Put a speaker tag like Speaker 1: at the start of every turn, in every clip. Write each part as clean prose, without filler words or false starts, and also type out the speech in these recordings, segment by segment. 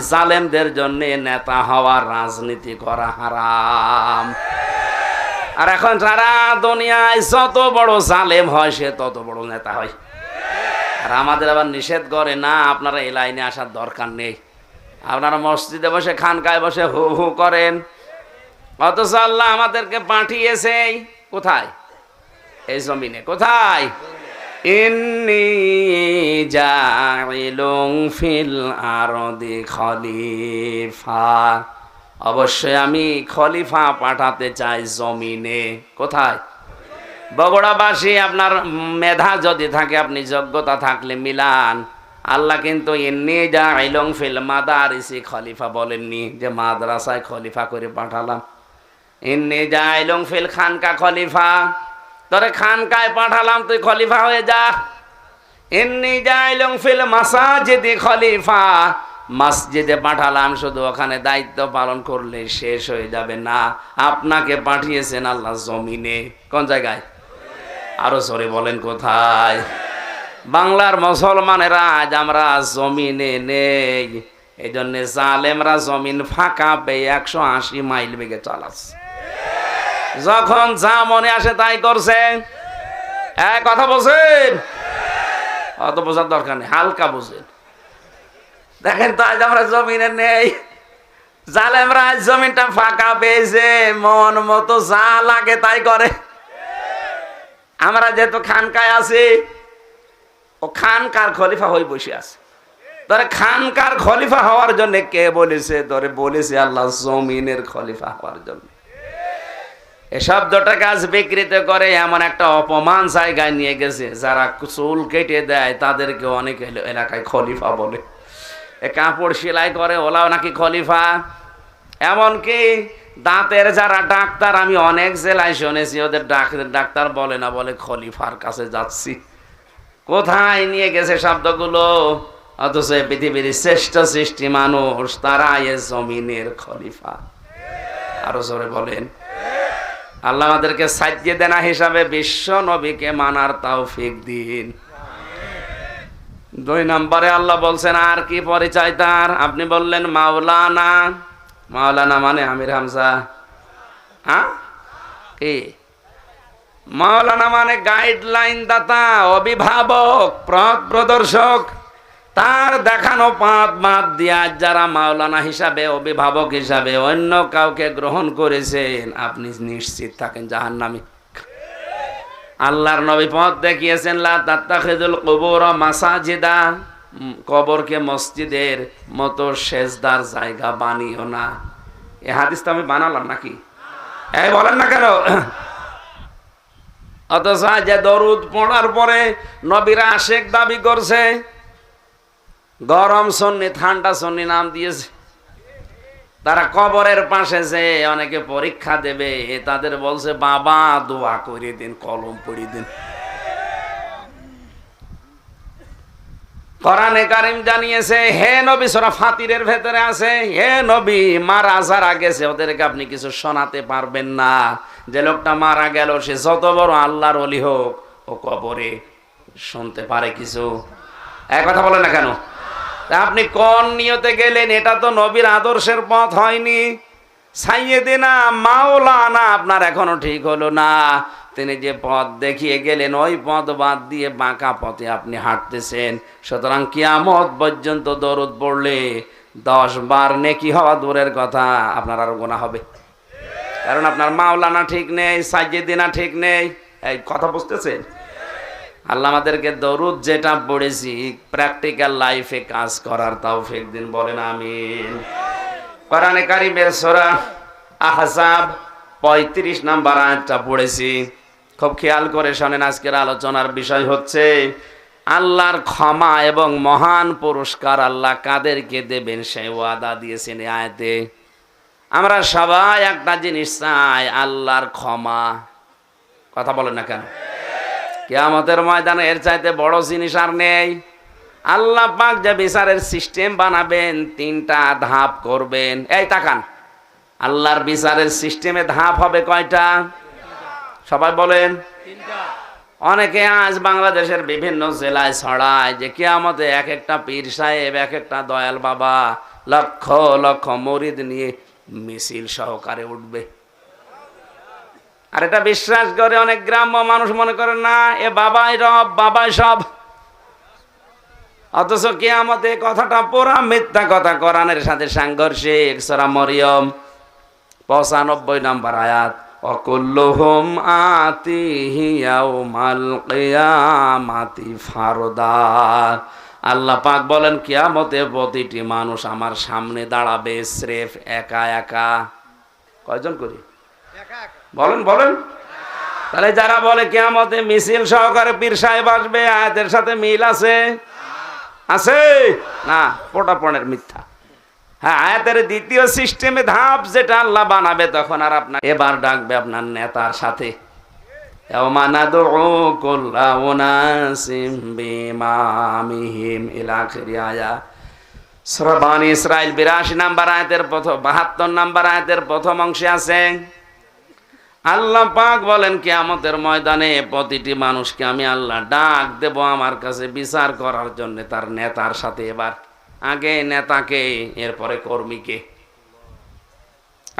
Speaker 1: জালেমদের জন্য নেতা হওয়া, রাজনীতি করা হারাম। আর এখন সারা দুনিয়ায় যত বড় জালেম হয় সে তত বড় নেতা হয়। আর আমাদের আবার নিষেধ করে না, আপনারা এই লাইনে আসার দরকার নেই, আপনারা মসজিদে বসে খানকায় বসে হু হু করেন। অথচ আল্লাহ আমাদেরকে পাঠিয়েছে কোথায়? এই জমিনে। কোথায়? ইন্নী জাইলুন ফিল আরদি খলিফা, অবশ্যই আমি খলিফা পাঠাতে চাই জমিনে। কোথায়? বগুড়াবাসী, আপনার মেধা যদি থাকে, আপনি যোগ্যতা থাকলে মিলান। আল্লাহ কিন্তু ইন্নী জাইলুন ফিল মাদারিসি খলিফা বলেননি যে মাদ্রাসায় খলিফা করে পাঠালাম। ইন্নী জাইলুন ফিল খানকা খলিফা, তোরে খানকায় পাঠালাম, তুই খলিফা হয়ে যা। ইন্নী জাইলুন ফিল মাসাজিদি খলিফা, মসজিদে পাঠালাম, শুধু ওখানে দায়িত্ব পালন করলে শেষ হয়ে যাবে না, আপনাকে পাঠিয়েছেন আল্লাহ জমিনে। কোন জায়গায়? আরো জোরে বলেন কোথায়? বাংলার মুসলমানেরা আজ আমরা জমিনে নেই, এই জন্য জালেমরা জমিন ফাঁকা পেয়ে 180 মাইল বেগে চালাচ্ছে, যখন যা মনে আসে তাই করছে। কথা বলছেন, অত বোঝার দরকার নেই, হালকা বুঝেন। দেখেন তো আজ আমরা জমিনে নেই, জালেমরা আজ জমিনটা ফাঁকা পেয়েছে, মন মতো যা লাগে তাই করে। আমরা যেহেতু খানকায় আছি, ও খানকার খলিফা হয়ে বসে আছে। তোরে খানকার খলিফা হওয়ার জন্য কে বলেছে? তোরে বলেছে আল্লাহ জমিনের খলিফা হওয়ার জন্য। এই শব্দটাকে আজ বিকৃত করে এমন একটা অপমান জায়গায় নিয়ে গেছে, যারা চুল কেটে দেয় তাদেরকে অনেক এলাকায় খলিফা বলে। কাপড় সেলাই করে ওলাও নাকি খলিফা। এমনকি দাঁতের যারা ডাক্তার, আমি অনেক জেলায় শুনেছি, ওদের ডাক্তার বলে না, বলে খলিফার কাছে যাচ্ছি। কোথায় নিয়ে গেছে শব্দগুলো? অথচ পৃথিবীর শ্রেষ্ঠ সৃষ্টি মানুষ, তারা এ জমিনের খলিফা। আরো জোরে বলেন। আল্লাহ আমাদেরকে সাজ্জেদেনা হিসাবে বিশ্ব নবীকে মানার তৌফিক দিন। 2 নম্বরে আল্লাহ বলছেন আর কি পরিচয় তার? আপনি বললেন মাওলানা। মাওলানা মানে আমির হামজা। হ্যাঁ, কি মাওলানা মানে গাইডলাইন দাতা, অভিভাবক, পথ প্রদর্শক। তার দেখানো পথ বাদ দিয়া যারা মাওলানা হিসাবে, অভিভাবক হিসাবে অন্য কাউকে গ্রহণ করেছেন, আপনি নিশ্চিত থাকেন জাহান্নামী। আল্লাহর নবী পথ দেখিয়েছেন, লা তাত্তাখিযুল কুবুর মাসাজিদা, কবরকে মসজিদের মতো সেজদার জায়গা বানিও না। এই হাদিস তো আমি বানালাম নাকি? এই বলেন না কেন? অথচ যে দরুদ পড়ার পরে নবীরা আশেক দাবি করছে, গরম সুন্নি ঠান্ডা সুন্নি নাম দিয়েছে। তারা কবরের পাশে যে অনেকে পরীক্ষা দেবে, তাদের বলছে বাবা দোয়া করে দিন, কলম পড়িয়ে দিন। কোরআনে কারীম জানিয়েছে, হে নবী, সূরা ফাতিরের ভেতরে আছে, হে নবী, মারা যারা গেছে ওদেরকে আপনি কিছু শোনাতে পারবেন না। যে লোকটা মারা গেল সে যত বড় আল্লাহর ওলি হোক, ও কবরে শুনতে পারে কিছু? এক কথা বলে না কেন? আপনি কোন নিয়তে গেলেন? এটা তো নবীর আদর্শের পথ হয়নি। সাইয়েদিনা মাওলানা আপনার এখনো ঠিক হলো না। তিনি যে পথ দেখিয়ে গেলেন, ওই পথ বাদ দিয়ে বাঁকা পথে আপনি হাঁটতেছেন। সুতরাং কিয়ামত পর্যন্ত দরুদ পড়লে 10 বার নেকি হওয়া দূরের কথা, আপনার আরো গুনাহ হবে। কারণ আপনার মাওলানা ঠিক নেই, সাইয়েদিনা ঠিক নেই। এই কথা বুঝতেছেন? আল্লাহ আমাদেরকে দরুদ যেটা পড়েছি প্র্যাকটিক্যাল লাইফে কাজ করার তৌফিক দিন, বলেন আমিন। কোরআনে কারীমের সূরা আহজাব 35 নম্বর আয়াতটা পড়েছি, খুব খেয়াল করে শোনেন। আজকের আলোচনার বিষয় হচ্ছে আল্লাহর ক্ষমা এবং মহান পুরস্কার আল্লাহ কাদেরকে দেবেন সেই ওয়াদা দিয়েছেন এই আয়াতে। আমরা সবাই একটা জিনিস চাই, আল্লাহর ক্ষমা। কথা বলেন না কেন? কিয়ামতের ময়দানে এর চাইতে বড় জিনিস আর নেই। আল্লাহ পাক যে বিচারের সিস্টেম বানাবেন, 3টা ধাপ করবেন। এই তাকান, আল্লাহর বিচারের সিস্টেমে ধাপ হবে কয়টা? সবাই বলেন। 3টা। অনেকে আজ বাংলাদেশের বিভিন্ন জেলায় ছড়ায় যে কিয়ামতে এক একটা পীর সাহেব, এক একটা দয়াল বাবা লক্ষ লক্ষ মরিদ নিয়ে মিছিল সহকারে উঠবে। আর এটা বিশ্বাস করে অনেক গ্রাম্য মানুষ, মনে করে না এ বাবাই রব, বাবাই সব। অথচ কিয়ামতে কথাটা পুরা মিথ্যা কথা, কোরআনের সাথে সাংঘর্ষিক। সূরা মরিয়ম 95 নম্বর আয়াত, অকুল্লুহুম আতিহি ইয়াউমাল কিয়ামাতি ফারদা। আল্লাহ পাক বলেন কিয়ামতে প্রতিটি মানুষ আমার সামনে দাঁড়াবে স্রেফ একা একা। কয়জন করি বলেন বলেন। তাহলে যারা বলে কিয়ামতে মিছিল সহকারে পীর সাহেব আসবে, আয়াতের সাথে মিল আছে? আছে না, পোটাপনের মিথ্যা। হ্যাঁ, আয়াতের দ্বিতীয় সিস্টেমে ধাপ যেটা আল্লাহ বানাবে, তখন আর আপনার এবার ডাকবে আপনার নেতার সাথে। ইয়াউমা নাদউ কুল্লা উনাসিম বিমামিহিম ইলা আখিরি আয়াত। সূরা বনী ইসরাইল 82 নম্বর আয়াতের প্রথম 72 নম্বর আয়াতের প্রথম অংশে আছে আল্লাহ পাক বলেন কিয়ামতের ময়দানে প্রতিটি মানুষকে আমি আল্লাহ ডাক দেব আমার কাছে বিচার করার জন্য তার নেতার সাথে। এবার আগে নেতাকে, এরপরে কর্মীকে।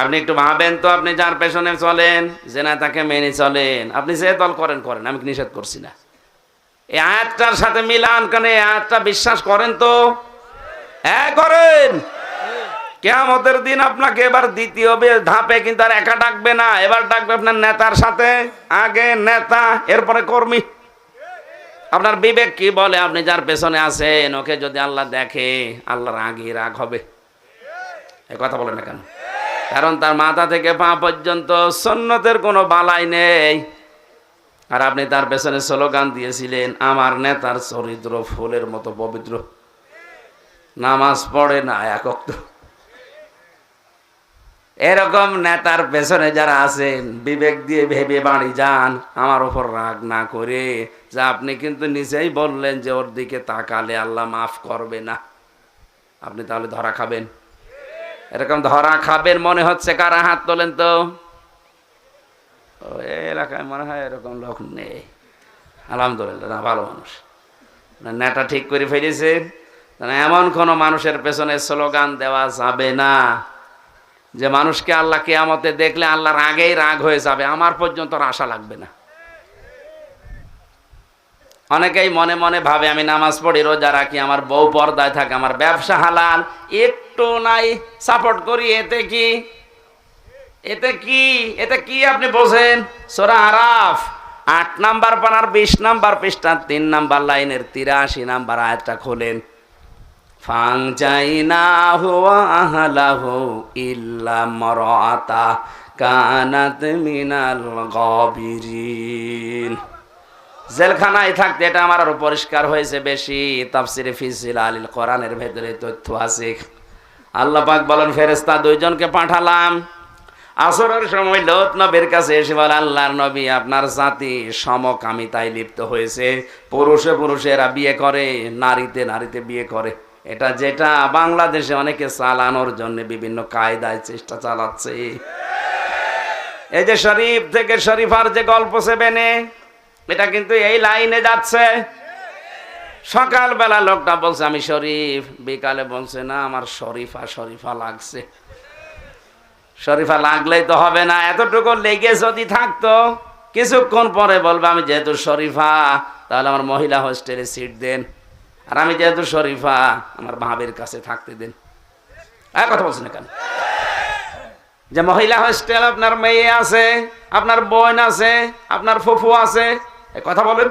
Speaker 1: আপনি একটু ভাবেন তো, আপনি যার পেছনে চলেন, যে নেতাকে মেনে চলেন, আপনি যে দল করেন করেন, আমি নিষেধ করছি না। এই আয়াতটার সাথে মিলান, কারণ এই আয়াতটা বিশ্বাস করেন তো? হ্যাঁ করেন। কিয়ামতের দিন আপনাকে এবার দ্বিতীয় ধাপে কিন্তু আর একা ডাকবে না, এবার ডাকবে আপনার নেতার সাথে। আগে নেতা, এরপরে কর্মী। আপনার বিবেক কি বলে? আপনি যার পেছনে আছেন, ওকে যদি আল্লাহ দেখে, আল্লাহর আগে রাগ হবে। এ কথা বলেন না কেন? কারণ তার মাথা থেকে পা পর্যন্ত সুন্নতের কোনো বালাই নেই। আর আপনি তার পেছনে স্লোগান দিয়েছিলেন, আমার নেতার চরিত্র ফুলের মতো পবিত্র, নামাজ পড়ে না এক ওয়াক্ত। এরকম নেতার পেছনে যারা আছেন, বিবেক দিয়ে ভেবে বাড়ি যান, আমার ওপর রাগ না করে। যা আপনি কিন্তু নিজেই বললেন যে ওর দিকে তাকালে আল্লাহ মাফ করবে না, আপনি তাহলে ধরা খাবেন। এরকম ধরা খাবেন মনে হচ্ছে কারা? হাত তোলেন তো। এই এলাকায় মনে হয় এরকম লোক নেই, আলহামদুলিল্লাহ। না, ভালো মানুষ, নেতা ঠিক করে ফেলেছে। এমন কোন মানুষের পেছনে স্লোগান দেওয়া যাবে না যে মানুষকে আল্লাহ কিয়ামতে দেখলে আল্লাহর আগেই রাগ হয়ে যাবে, আমার পর্যন্ত আশা লাগবে না। অনেকেই মনে মনে ভাবে আমি নামাজ পড়ি, রোজা রাখি, আমার বউ পর্দায় থাকে, আমার ব্যবসা হালাল, একটু নাই সাপোর্ট করি, এতে কি? এতে কি? এতে কি আপনি বোঝেন? সূরা আরাফ 8 নাম্বার পানার 20 নাম্বার পৃষ্ঠা 3 নাম্বার লাইনের 83 নাম্বার আয়াতটা খোলেন। ফাংজাইনাহু ওয়া আহলাহু ইল্লা মারআতা কানাত মিনাল গাবিরিন। জেলখানায় থাকতে, এটা আমার আরো পরিষ্কার হয়েছে বেশি। তাফসিরে ফি জিলালিল কোরআনের ভেতরে তথ্য আছে। আল্লাহ পাক বলেন ফেরেশতা 2 জনকে পাঠালাম। আসরের সময় লূত নবীর কাছে এসে বলে, আল্লাহর নবী, আপনার জাতি সমকামিতায় লিপ্ত হয়েছে। পুরুষে পুরুষে এরা বিয়ে করে, নারীতে নারীতে বিয়ে করে। এটা যেটা বাংলাদেশে অনেকে চালানোর জন্য বিভিন্ন কায়দায় চেষ্টা চালাচ্ছে। এই যে শরীফ থেকে শরীফার যে গল্প সেবেনে, এটা কিন্তু এই লাইনে যাচ্ছে। সকালবেলা লোকটা বলছে আমি শরীফ, বিকালে বলছে না আমার শরীফা শরীফা লাগছে। শরীফা লাগলেই তো হবে না, এতটুকু লেগে যদি থাকতো, কিছুক্ষণ পরে বলবে আমি যেহেতু শরীফা, তাহলে আমার মহিলা হোস্টেলে সিট দেন, আর আমি যেহেতু শরীফা, আমার ভাবের কাছে থাকতে দেন। কথা বলছেন না কেন? যে মহিলা হোস্টেল, আপনার মেয়ে আছে, আপনার বোন আছে, আপনার ফুফু আছে, কথা বলেন।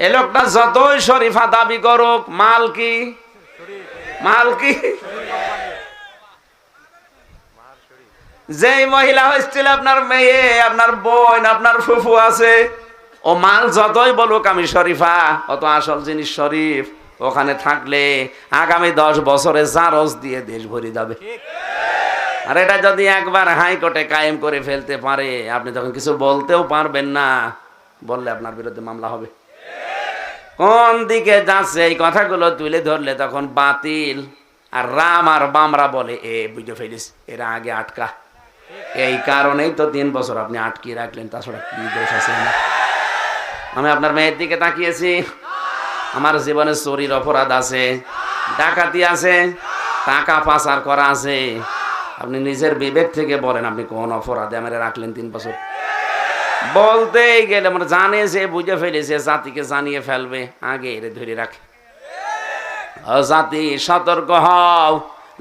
Speaker 1: এ লোকটা যতই শরীফা দাবি করুক, মাল কি? মাল কি? যেই মহিলা হোস্টেলে আপনার মেয়ে, আপনার বোন, আপনার ফুফু আছে, ও মাল যতই বলুক আমি শরীফা, অত আসল জিনিস শরীফ। ওখানে থাকলে আগামী 10 বছরে জারজ দিয়ে দেশ ভরে যাবে। আর এটা যদি একবার হাইকোর্টে কায়েম করে ফেলতে পারে, আপনি তখন কিছু বলতেও পারবেন না, বললে আপনার বিরুদ্ধে মামলা হবে। কোন দিকে যাচ্ছে এই কথাগুলো তুলে ধরলে তখন বাতিল আর রাম আর বামরা বলে এ বুঝে ফেলিস, এরা আগে আটকা। এই কারণেই তো 3 বছর আপনি আটকিয়ে রাখলেন, তাছাড়া কি দোষ আছে? আমি আপনার মেয়ের দিকে তাকিয়েছি, আমার জীবনে চুরির অপরাধ আছে, ডাকাতি আছে, টাকা পাচার করা আছে। আপনি নিজের বিবেক থেকে বলেন, আপনি কোন অপরাধে আমারে রাখলেন 3 বছর? বলতেই গেলে আমরা জানে যে বুঝে ফেলেছে, জাতিকে জানিয়ে ফেলবে, আগে এরে ধরে রাখে। জাতি সতর্ক হও,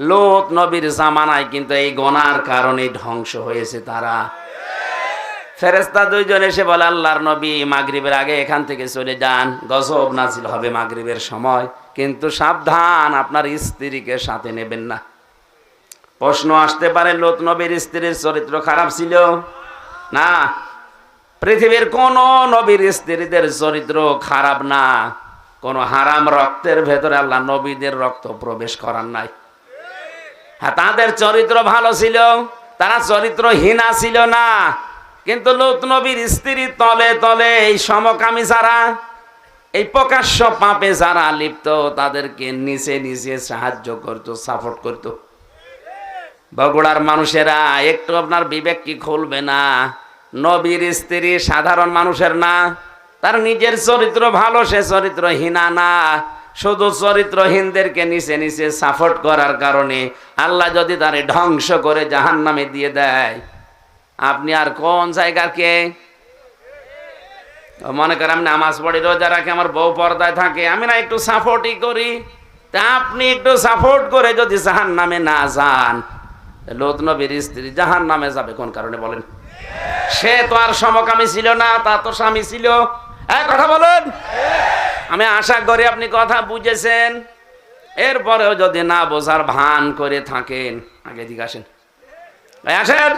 Speaker 1: লূত নবীর জামানায় কিন্তু এই গোনার কারণে ধ্বংস হয়েছে তারা। ফেরেশতা 2 জন এসে বলে, আল্লাহর নবী মাগরিবের আগে এখান থেকে চলে যান, গজব নাজিল হবে মাগরিবের সময়, কিন্তু সাবধান আপনার স্ত্রীকে সাথে নেবেন না। প্রশ্ন আসতে পারে, লূত নবীর স্ত্রীর চরিত্র খারাপ ছিল? না, পৃথিবীর কোন নবীর স্ত্রীদের চরিত্র খারাপ না। কোন হারাম রক্তের ভেতরে আল্লাহ নবীদের রক্ত প্রবেশ করার নাই। হ্যাঁ, তাদের চরিত্র ভালো ছিল, তারা চরিত্রহীনা ছিল না। কিন্তু লূত নবীর স্ত্রী তলে তলে এই সমকামী যারা, এই প্রকাশ্য পাপে যারা লিপ্ত, তাদেরকে নিচে নিচে সাহায্য করত, সাপোর্ট করত। বগুড়ার মানুষেরা একটু আপনার বিবেক কি খুলবে না? নবীর স্ত্রী সাধারণ মানুষের না, তার নিজের চরিত্র ভালো, সে চরিত্রহীনা না। শুধু চরিত্রহীনদেরকে নিচে নিচে সাপোর্ট করার কারণে আল্লাহ যদি তারে ধ্বংস করে জাহান্নামে দিয়ে দেয়, আপনি আর কোন জায়গার কে? মনে করেন আমি নামাজ পড়ি, রোজা রাখি, আমার বউ পর্দায় থাকে, আমি না একটু সাপোর্টই করি, তা আপনি একটু সাপোর্ট করে যদি জাহান্নামে না যান, লূত নবীর স্ত্রী জাহান্নামে যাবে কোন কারণে বলেন? সে তো আর সমকামী ছিল না, তার তো স্বামী ছিল। এক কথা বলেন। আমি আশা করি আপনি কথা বুঝেছেন। এরপরেও যদি না বোঝার ভান করে থাকেন, আগে দিকে আসেন, আসেন।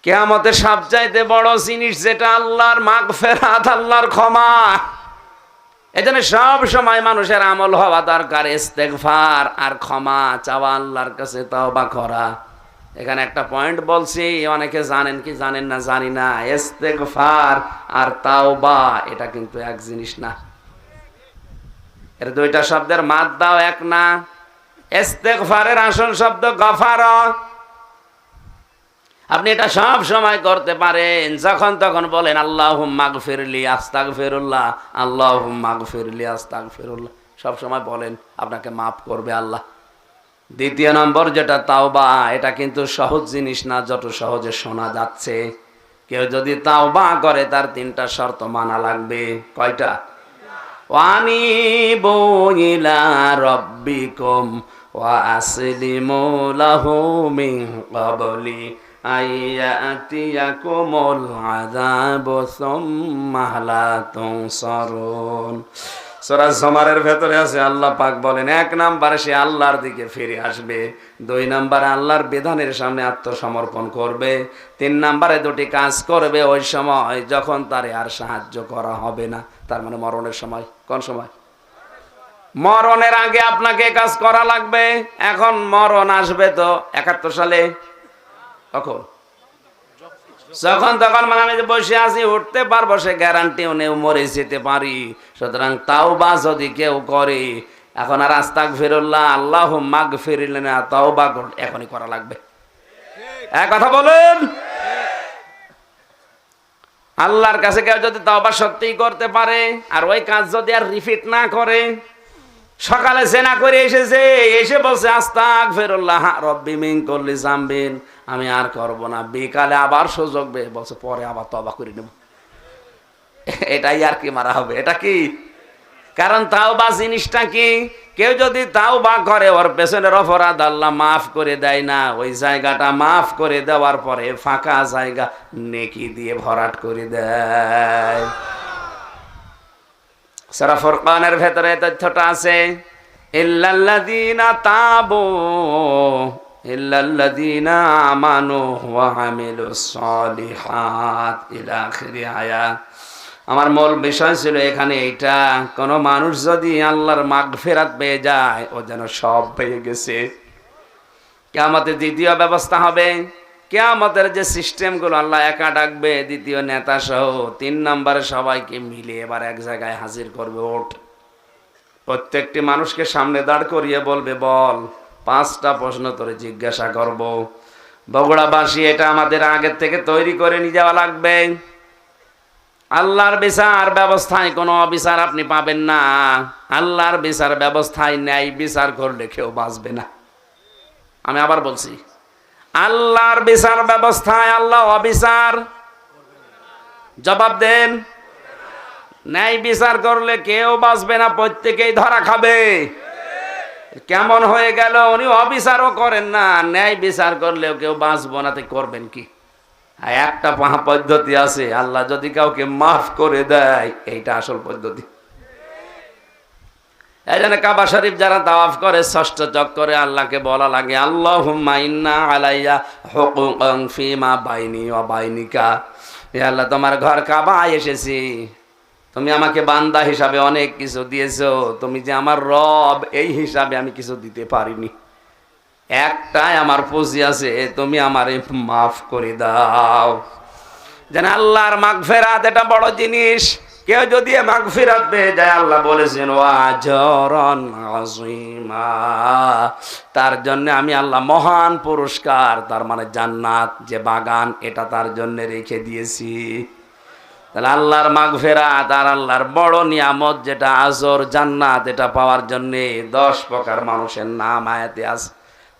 Speaker 1: কিয়ামতের সবচাইতে বড় জিনিস যেটা আল্লাহর মাগফিরাত, আল্লাহর ক্ষমা। এজন্য সব সময় মানুষের আমল হওয়া দরকার ইস্তেগফার আর ক্ষমা চাওয়া, আল্লাহর কাছে তওবা করা। এখানে একটা পয়েন্ট বলছি, অনেকে জানেন কি জানেন না জানি না, ইস্তেগফার আর তাওবা এটা কিন্তু এক জিনিস না। এর 2টা শব্দের মাদ্দাও এক না। ইস্তেগফারের আসল শব্দ গফারা। আপনি এটা সব সময় করতে পারেন, যখন তখন বলেন আল্লাহুম্মা গফিরলি আস্তাগফিরুল্লাহ, আল্লাহুম্মা গফিরলি আস্তাগফিরুল্লাহ, সব সময় বলেন, আপনাকে মাফ করবে আল্লাহ। 2 নম্বর যেটা তাওবা, এটা কিন্তু সহজ জিনিস না যত সহজে শোনা যাচ্ছে। কেউ যদি তাওবা করে তার 3টা শর্ত মানা লাগবে। কয়টা? ওয়ানিবু ইলা রাব্বিকুম ওয়া আসলিমু লাহু মিন ক্বাবলি আইয়াতিয়াকুমুল আযাবু সুম্মা লা তুনসারুন। সূরা জুমারের ভেতরে আছে, আল্লাহ পাক বলেন 1 নম্বরে সে আল্লাহর দিকে ফিরে আসবে, 2 নম্বরে আল্লাহর বিধানের সামনে আত্মসমর্পণ করবে, 3 নম্বরে 2টি কাজ করবে ওই সময় যখন তারে আর সাহায্য করা হবে না। তার মানে মরণের সময়। কোন সময়? মরণের আগে আপনাকে কাজ করা লাগবে। এখন মরণ আসবে তো 71 সালে, কখন? যখন তখন মানে আমি বসে আছি, উঠতে পারবো সে গ্যারান্টিও নেই, মরে যেতে পারি। সুতরাং তাওবা যদি কেউ করে, এখন আর আস্তাগফিরুল্লাহ আল্লাহুম্মা গফিরলি না, তাওবা এখনই করা লাগবে। এক কথা বলেন। আল্লাহর কাছে কেউ যদি তাওবা সত্যিই করতে পারে, আর ওই কাজ যদি আর রিপিট না করে, সকালে জেনা করে এসেছে, এসে বলছে আস্তাগফিরুল্লাহ রব্বি মিন কুল্লি যামবিন, আমি আর করব না, বিকালে আবার সুযোগ বলছে পরে আবার তওবা করে নেব, এটাই আর কি মারা হবে। এটা কি? কারণ তাওবা জিনিসটা কি? কেউ যদি তাওবা করে, ওর পেছনের অপরাধ আল্লাহ মাফ করে দেয় না, ওই জায়গাটা মাফ করে দেওয়ার পরে ফাঁকা জায়গা নেকি দিয়ে ভরাট করে দেয়। সূরা ফুরকানের ভেতরে তথ্যটা আছে, ইল্লাল্লাযীনা তাবু ইল্লাল্লাযীনা আমানু ওয়া আমিলুস সালিহাত ইলা আখিরি আয়াত। আমার মূল বিষয় ছিল এখানে এইটা, কোন মানুষ যদি আল্লাহর মাগফিরাত পেয়ে যায়, ও যেন সব পেয়ে গেছে। কিয়ামতের 2য় ব্যবস্থা হবে, কিয়ামতের যে সিস্টেমগুলো আল্লাহ একা ডাকবে, 2য় নেতা সহ, 3 নম্বরে সবাইকে মিলে এবার এক জায়গায় হাজির করবে। ওঠ, প্রত্যেকটি মানুষকে সামনে দাঁড় করিয়ে বলবে, বল 5টা প্রশ্ন তোরে জিজ্ঞাসা করব। বগুড়াবাসী, এটা আমাদের আগের থেকে তৈরি করে নিয়ে যাওয়া লাগবে। আল্লাহর বিচার ব্যবস্থায় কোনো অবিচার আপনি পাবেন না। আল্লাহর বিচার ব্যবস্থায় ন্যায় বিচার করলে কেউ বাঁচবে না। আমি আবার বলছি, আল্লাহর বিচার ব্যবস্থায় আল্লাহ অবিচার, জবাব দেন, ন্যায় বিচার করলে কেউ বাঁচবে না, প্রত্যেকেই ধরা খাবে। কেমন হয়ে গেল, উনি অবিচারও করেন না, ন্যায় বিচার করলেও কেউ বাঁচবো না, তো করবেন কি? একটা পদ্ধতি আছে, আল্লাহ যদি কাউকে মাফ করে দেয়, এইটা আসল পদ্ধতি। এই জন্য কাবা শরীফ যারা তাওয়াফ করে ষষ্ঠ চক্করে আল্লাহকে বলা লাগে, আল্লাহুম্মা ইন্না আলাইয়া হুকুকান ফীমা বাইনি ওয়া বাইনিকা। হে আল্লাহ, তোমার ঘর কাবায় এসেছি, তুমি আমাকে বান্দা হিসাবে অনেক কিছু দিয়েছো, তুমি যে আমার রব এই হিসাবে আমি কিছু দিতে পারিনি। একটাই আমার পুঁজি আছে, তুমি আমারে মাফ করে দাও। যেন আল্লাহর মাগফিরাত এটা বড় জিনিস। কেউ যদি মাগফিরাত পেয়ে যায়, আল্লাহ বলেছেন ওয়াজরান আযীমা, তার জন্য আমি আল্লাহ মহান পুরস্কার, তার মানে জান্নাত যে বাগান, এটা তার জন্য রেখে দিয়েছি। তাহলে আল্লাহর মাগফিরাত আর আল্লাহর বড় নিয়ামত যেটা আজর জান্নাত, এটা পাওয়ার জন্য 10 প্রকার মানুষের নাম আয়াতে আছে।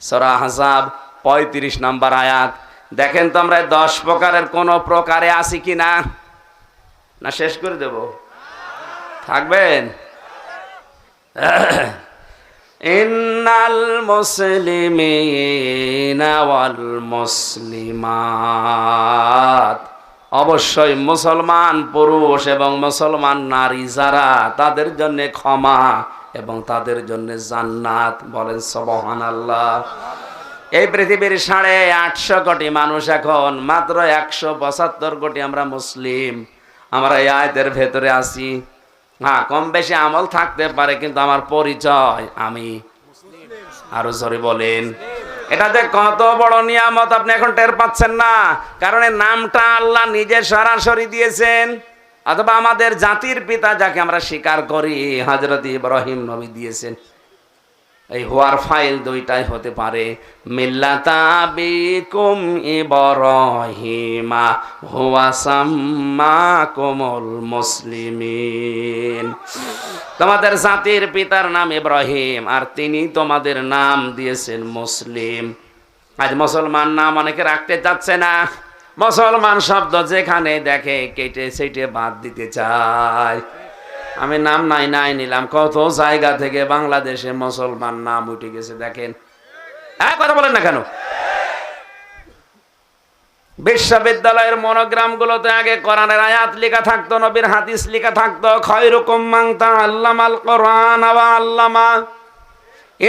Speaker 1: সূরা আহজাব 35 নম্বর আয়াত। দেখেন তো আমরা 10 প্রকারের কোন প্রকারে আছি কিনা, না শেষ করে দেব? থাকবেন? ইন্নাল মুসলিমিনা ওয়াল মুসলিমাত, অবশ্যই মুসলমান পুরুষ এবং মুসলমান নারী যারা, তাদের জন্য ক্ষমা এবং তাদের জন্য জান্নাত। বলেন সুবহানাল্লাহ। এই পৃথিবীর 850 কোটি মানুষ, এখন মাত্র 175 কোটি আমরা মুসলিম। আমরা এই আয়াতের ভেতরে আছি। হ্যাঁ, কম বেশি আমল থাকতে পারে, কিন্তু আমার পরিচয় আমি। আরো জোরে বলেন। এটা যে কত বড় নিয়ামত আপনি এখন টের পাচ্ছেন না, কারণ এই নামটা আল্লাহ নিজে সরাসরি দিয়েছেন, অথবা আমাদের জাতির পিতা যাকে আমরা স্বীকার করি হযরত ইব্রাহিম নবী দিয়েছেন। এই হুয়ার ফাইল দুইটাই হতে পারে, মিল্লাতা আবিকুম ইব্রাহিমা হুয়া সাম্মাকুমুল মুসলিমিন। তোমাদের জাতির পিতার নাম ইব্রাহিম, আর তিনি তোমাদের নাম দিয়েছেন মুসলিম। আজ মুসলমান নাম অনেকে রাখতে চাচ্ছে না। মুসলমান শব্দ যেখানে দেখে কেটে সেটে বাদ দিতে চায়। আমি নাম নাই নিলাম, কত জায়গা থেকে বাংলাদেশে মুসলমান নাম উঠে গেছে দেখেন। কথা বলেন না কেন? বিশ্ববিদ্যালয়ের মনোগ্রাম গুলোতে আগে কোরআনের আয়াত লেখা থাকতো, নবীর হাদিস লেখা থাকতো, খায়রুকুম মান তাআল্লামাল কোরআন ওয়া আল্লামা,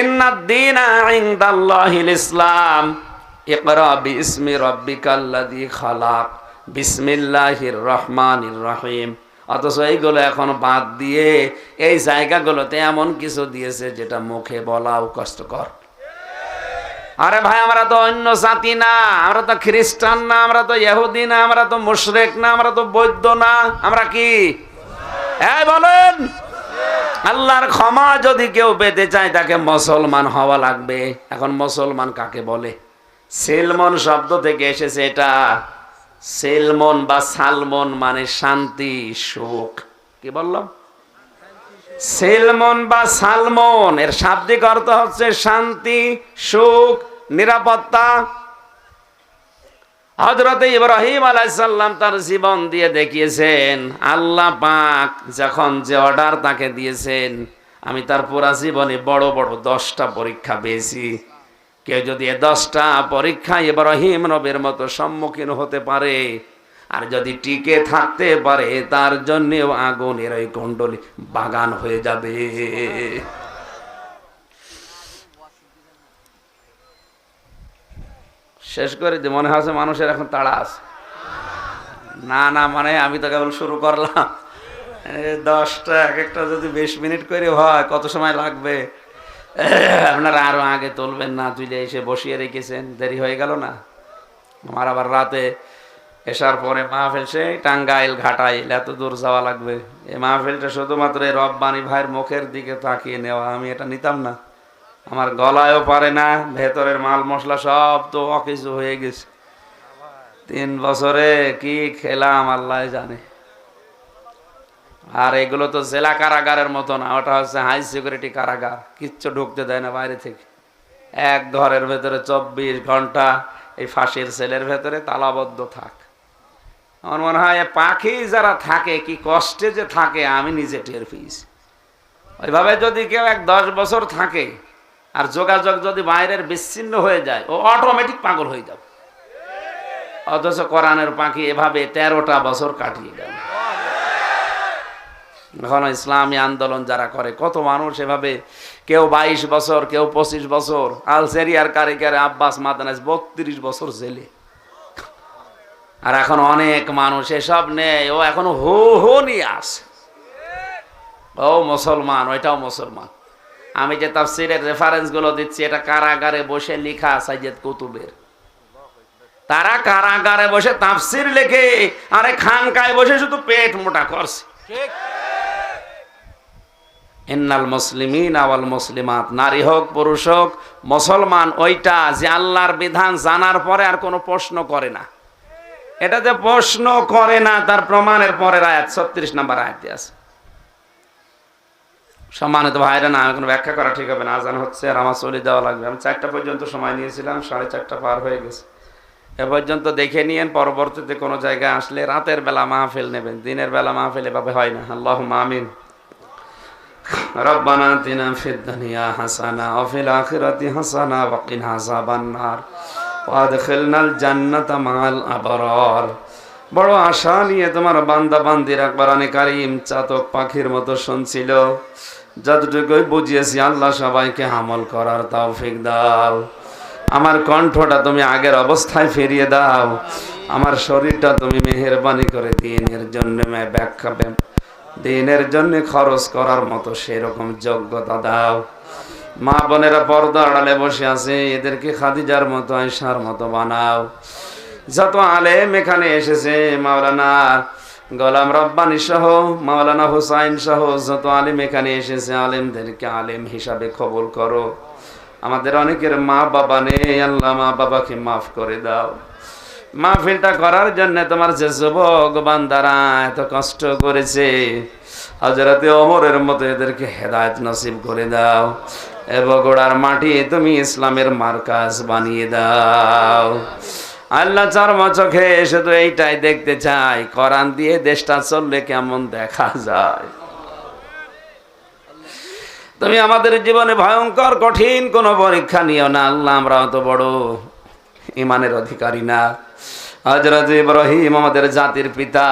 Speaker 1: ইন্নাদ-দীনা ইনদাল্লাহিল ইসলাম, ইকরা বিইসমি রাব্বিকাল্লাযী খালাক, বিসমিল্লাহির রহমানির রহিম। অথচ এইগুলো এখন বাদ দিয়ে এই জায়গাগুলোতে এমন কিছু দিয়েছে যেটা মুখে বলাও কষ্টকর। আরে ভাই, আমরা তো অন্য জাতি না, আমরা তো খ্রিস্টান না, আমরা তো ইহুদি না, আমরা তো মুশরিক না, আমরা তো বৌদ্ধ না, আমরা কি? হ্যাঁ বলেন। আল্লাহর ক্ষমা যদি কেউ পেতে চায়, তাকে মুসলমান হওয়া লাগবে। এখন মুসলমান কাকে বলে? সেলমন শব্দ থেকে এসেছে এটা। সেলমন বা সালমন মানে শান্তি, সুখ। কি বললাম? সেলমন বা সালমন এর শাব্দিক অর্থ হচ্ছে শান্তি, সুখ, নিরাপত্তা। হযরত ইব্রাহিম আলাইহিস সালাম তার জীবন দিয়ে দেখিয়েছেন, আল্লাহ পাক যখন যে অর্ডার তাকে দিয়েছেন, আমি তার পুরা জীবনে বড় বড় 10টা পরীক্ষা পেয়েছি। কেউ যদি 10টা পরীক্ষা ইব্রাহিম নবীর মতো সম্মুখীন হতে পারে, আর যদি টিকে থাকতে পারে, তার জন্য আগুনের ওই কুণ্ডলী বাগান হয়ে যাবে। শেষ করে যে মনে হচ্ছে মানুষের এখন তাড়া আছে। না মানে আমি তো কেবল শুরু করলাম। 10টা এক একটা যদি 20 মিনিট করে হয়, কত সময় লাগবে? আপনারা আরো আগে তুলবেন না, তুলে এসে বসিয়ে রেখেছেন, দেরি হয়ে গেল না? আমার আবার রাতে এসার পরে মাহফিল, সেই টাঙ্গাইল ঘাটাইল, এত দূর যাওয়া লাগবে। এই মাহফিলটা শুধুমাত্র এই রব্বানি ভাইয়ের মুখের দিকে তাকিয়ে নেওয়া, আমি এটা নিতাম না। আমার গলায়ও পারে না, ভেতরের মাল মশলা সব তো অকিছু হয়ে গেছে। 3 বছরে কি খেলাম আল্লাহ জানে। আর এগুলো তো জেলা কারাগারের মতো না, ওটা হচ্ছে হাই সিকিউরিটি কারাগার, কিচ্ছু ঢুকতে দেয় না বাইরে থেকে। এক ঘরের ভেতরে 24 ঘন্টা এই ফাঁসির সেলের ভেতরে তালাবদ্ধ থাক। আমার মনে হয় পাখি যারা থাকে কি কষ্টে যে থাকে আমি নিজে টের পেয়েছি। ওইভাবে যদি কেউ 10 বছর থাকে আর যোগাযোগ যদি বাইরের বিচ্ছিন্ন হয়ে যায়, ও অটোমেটিক পাগল হয়ে যাবে। অথচ কোরআনের পাখি এভাবে 13টা বছর কাটিয়ে গেল। এখন ইসলামী আন্দোলন যারা করে, কত মানুষ এভাবে, কেউ 22 বছর, কেউ 25 বছর। আলজেরিয়ার কারিগরে আব্বাস মাদানাস 32 বছর জেলে। আর এখন অনেক মানুষ এসব নেই, ও এখন হো হো নিয়ে আসে, ও মুসলমান, ওইটাও মুসলমান। আমি যে তাফসীরের রেফারেন্স গুলো দিচ্ছি, এটা কারাগারে বসে লেখা সাইয়েদ কুতুবের। তারা কারাগারে বসে তাফসীর লেখে, আরে খানকায় বসে শুধু পেট মোটা করছে। ইন্নাল মুসলিমিনা ওয়াল মুসলিমাত, নারী হোক পুরুষ হোক, মুসলমান ওইটা যে আল্লাহর বিধান জানার পরে আর কোনো প্রশ্ন করে না। এটা যে প্রশ্ন করে না তার প্রমাণের পরের আয়াত 36 নম্বর আয়াতে আছে। সম্মানিত ভাইরা, না এখন ব্যাখ্যা করা ঠিক হবে না, আজান হচ্ছে আর আমার চলে যাওয়া লাগবে। আমি 4টা পর্যন্ত সময় নিয়েছিলাম, 4:30 পার হয়ে গেছে। এ পর্যন্ত দেখে নিয়েন, পরবর্তীতে কোনো জায়গায় আসলে রাতের বেলা মাহফিল নেবেন, দিনের বেলা মাহফিল এভাবে হয় না। আল্লাহুম্মা আমিন। রব্বানা আতিনা ফিদ দুনিয়া হাসানা ওয়া ফিল আখিরাতি হাসানা ওয়া কিনা আযাবান নার ওয়া আদখিলনাল জান্নাতা মাআল আবরার। বড় আশা নিয়ে তোমার বান্দা বান্দিরা কোরআনে কারীম চাতক পাখির মতো শুনছিল, যতটুকুই বুঝিয়েছি আল্লাহ সবাইকে আমল করার তৌফিক দাও। আমার কণ্ঠটা তুমি আগের অবস্থায় ফিরিয়ে দাও, আমার শরীরটা তুমি মেহেরবানি করে দ্বীনের জন্য ব্যাখ্যা দ্বীনের জন্য খরচ করার মতো সেরকম যোগ্যতা দাও। মা বোনেরা পর্দা আড়ালে বসে আছে, এদেরকে খাদিজার মতো আয়েশার মতো বানাও। যত আলেম এখানে এসেছে, মাওলানা গোলাম রব্বানী সহ, মাওলানা হুসাইন সহ যত আলেম এখানে এসেছে, আলেমদেরকে আলেম হিসাবে কবুল করো। আমাদের অনেকের মা বাবা নেই, আল্লাহ মা বাবাকে মাফ করে দাও। মাহফিলটা করার জন্য তোমার যে যুবক বান্দারা এত কষ্ট করেছে, হযরতে ওমরের মতো এদেরকে হেদায়েত নসিব করে দাও। এ বগুড়ার মাটি তুমি ইসলামের মার্কাজ বানিয়ে দাও। আল্লাহ চর্ম চোখে শুধু এইটাই দেখতে চাই, কোরআন দিয়ে দেশটা চললে কেমন দেখা যায়। তুমি আমাদের জীবনে ভয়ঙ্কর কঠিন কোন পরীক্ষা নিও না আল্লাহ, আমরা অত বড় ইমানের অধিকারী না। হযরত ইব্রাহিম আমাদের জাতির পিতা,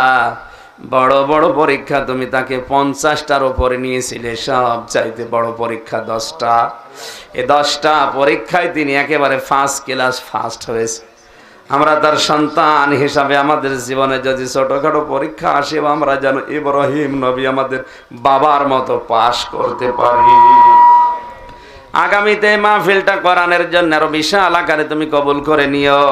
Speaker 1: বড় বড় পরীক্ষা তুমি তাকে 50টার উপরে নিয়েছিলে, সব চাইতে বড় পরীক্ষা 10টা। এই 10টা পরীক্ষায় তিনি একেবারে ফার্স্ট ক্লাস ফার্স্ট হয়েছে। আমরা তার সন্তান হিসাবে আমাদের জীবনে যদি ছোটখাটো পরীক্ষা আসে, আমরা যেন ইব্রাহিম নবী আমাদের বাবার মতো পাশ করতে পারি। আগামীতে মাহফিলটা কোরআনের জন্য আরো বিশাল আকারে তুমি কবুল করে নিও।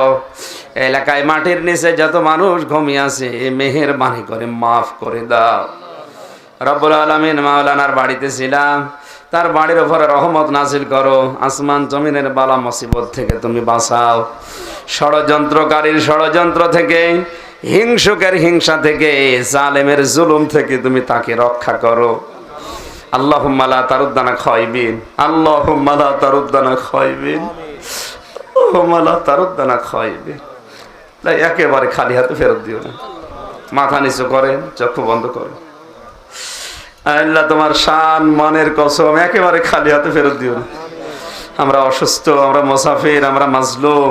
Speaker 1: এলাকায় মাটির নিচে যত মানুষ ঘুমিয়ে আছে, মেহেরবানি করে মাফ করে দাও। রব্বুল আলামিন মাওলানার বাড়িতে ছিলাম, তার বাড়ির উপরে রহমত নাজিল করো। আসমান জমিনের বালা মুসিবত থেকে তুমি বাঁচাও, ষড়যন্ত্রকারীর ষড়যন্ত্র থেকে, হিংসুকের হিংসা থেকে, জালেমের জুলুম থেকে তুমি তাকে রক্ষা করো। আল্লাহুম্মা লা তারুদ্দানা খায়বিন, আল্লাহুম্মা লা তারুদ্দানা খায়বিন, আল্লাহুম্মা লা তারুদ্দানা খায়বিন। তাই একেবারে খালি হাতে ফেরত দিও না। মাথা নিচু করেন, চক্ষু বন্ধ করেন। আল্লাহ তোমার শান মনের কসম, একেবারে খালি হাতে ফেরত দিও না। আমরা অসুস্থ, আমরা মুসাফির, আমরা মাজলুম,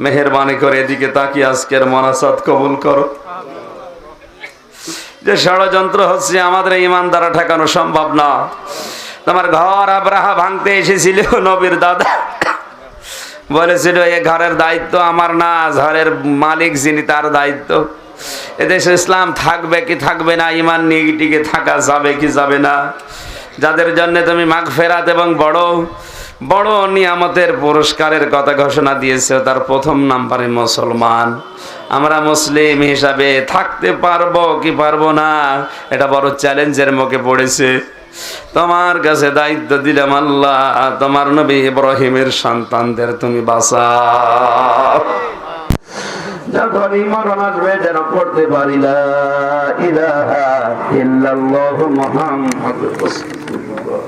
Speaker 1: মেহেরবানি করে এদিকে তাকিয়ে আজকের মোনাজাত কবুল করো। যে ষড়যন্ত্র হচ্ছে আমাদের ঈমান দ্বারা ঠেকানো সম্ভব না। তোমার ঘর আব্রাহা ভাঙতে এসেছিল, নবীর দাদা বলেছিল এ ঘরের দায়িত্ব আমার না, ঘরের মালিক যিনি তার দায়িত্ব। এদেশে ইসলাম থাকবে কি থাকবে না, ঈমান নিয়ে টিকে থাকা যাবে কি যাবে না। যাদের জন্য তুমি মাগফিরাত এবং বড় বড় নিয়ামতের পুরস্কারের কথা ঘোষণা দিয়েছে, তার প্রথম নাম্বারে মুসলমান। আমরা মুসলিম হিসাবে থাকতে পারবো কি পারবো না, এটা বড় চ্যালেঞ্জের মুখে পড়েছে। তোমার কাছে দায়িত্ব দিলাম আল্লাহ, তোমার নবী ইব্রাহিমের সন্তানদের তুমি বাঁচাও।
Speaker 2: যখনই মরণ আসবে যেন পড়তে পারি লা ইলাহা ইল্লাল্লাহু মুহাম্মাদুর রাসূলুল্লাহ।